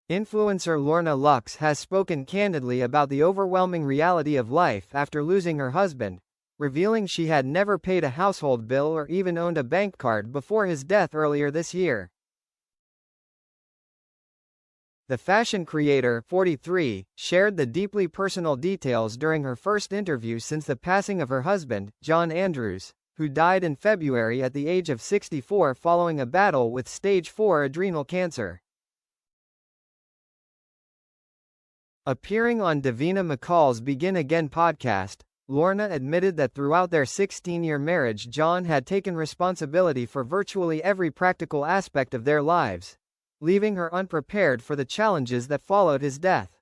Influencer Lorna Luxe has spoken candidly about the overwhelming reality of life after losing her husband, revealing she had never paid a household bill or even owned a bank card before his death earlier this year. The fashion creator, 43, shared the deeply personal details during her first interview since the passing of her husband, John Andrews, who died in February at the age of 64 following a battle with stage 4 adrenal cancer. Appearing on Davina McCall's Begin Again podcast, Lorna admitted that throughout their 16-year marriage John had taken responsibility for virtually every practical aspect of their lives, leaving her unprepared for the challenges that followed his death.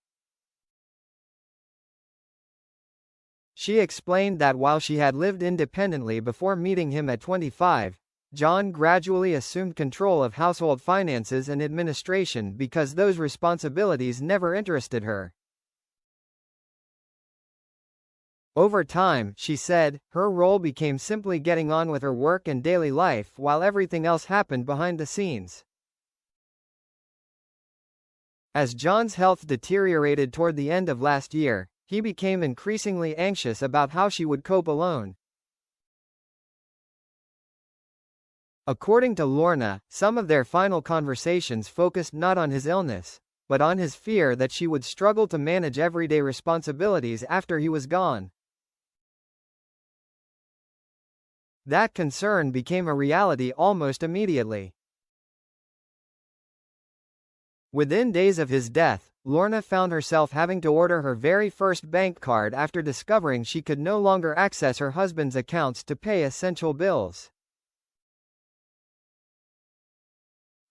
She explained that while she had lived independently before meeting him at 25, John gradually assumed control of household finances and administration because those responsibilities never interested her. Over time, she said, her role became simply getting on with her work and daily life while everything else happened behind the scenes. As John's health deteriorated toward the end of last year, he became increasingly anxious about how she would cope alone. According to Lorna, some of their final conversations focused not on his illness, but on his fear that she would struggle to manage everyday responsibilities after he was gone. That concern became a reality almost immediately. Within days of his death, Lorna found herself having to order her very first bank card after discovering she could no longer access her husband's accounts to pay essential bills.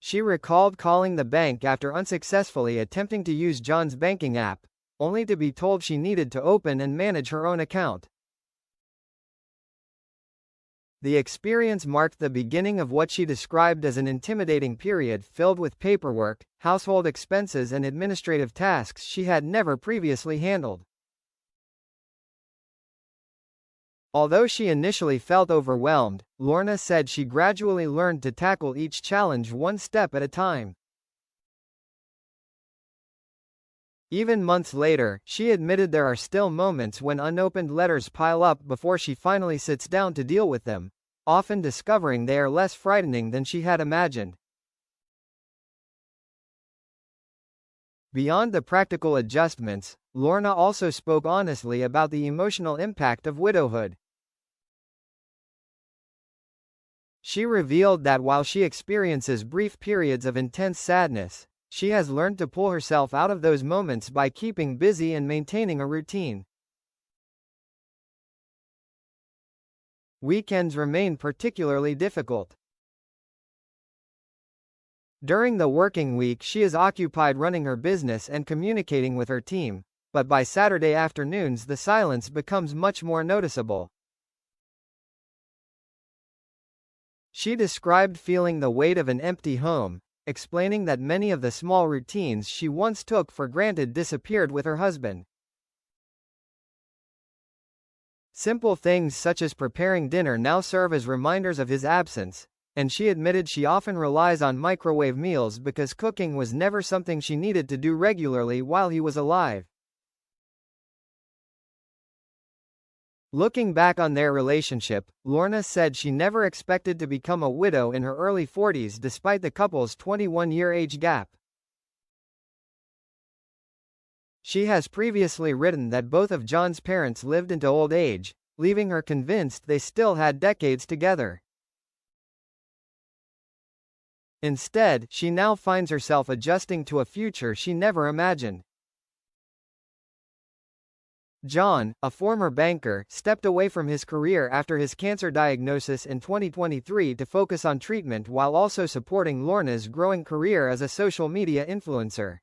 She recalled calling the bank after unsuccessfully attempting to use John's banking app, only to be told she needed to open and manage her own account. The experience marked the beginning of what she described as an intimidating period filled with paperwork, household expenses and administrative tasks she had never previously handled. Although she initially felt overwhelmed, Lorna said she gradually learned to tackle each challenge one step at a time. Even months later, she admitted there are still moments when unopened letters pile up before she finally sits down to deal with them, often discovering they are less frightening than she had imagined. Beyond the practical adjustments, Lorna also spoke honestly about the emotional impact of widowhood. She revealed that while she experiences brief periods of intense sadness, she has learned to pull herself out of those moments by keeping busy and maintaining a routine. Weekends remain particularly difficult. During the working week she is occupied running her business and communicating with her team, but by Saturday afternoons the silence becomes much more noticeable. She described feeling the weight of an empty home, explaining that many of the small routines she once took for granted disappeared with her husband. Simple things such as preparing dinner now serve as reminders of his absence, and she admitted she often relies on microwave meals because cooking was never something she needed to do regularly while he was alive. Looking back on their relationship, Lorna said she never expected to become a widow in her early 40s despite the couple's 21-year age gap. She has previously written that both of John's parents lived into old age, leaving her convinced they still had decades together. Instead, she now finds herself adjusting to a future she never imagined. John, a former banker, stepped away from his career after his cancer diagnosis in 2023 to focus on treatment while also supporting Lorna's growing career as a social media influencer.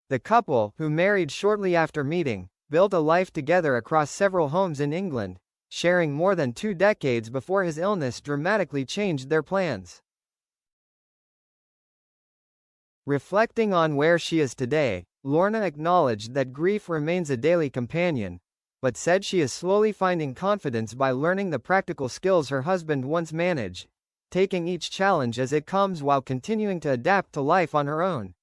The couple, who married shortly after meeting, built a life together across several homes in England, sharing more than 2 decades before his illness dramatically changed their plans. Reflecting on where she is today, Lorna acknowledged that grief remains a daily companion, but said she is slowly finding confidence by learning the practical skills her husband once managed, taking each challenge as it comes while continuing to adapt to life on her own.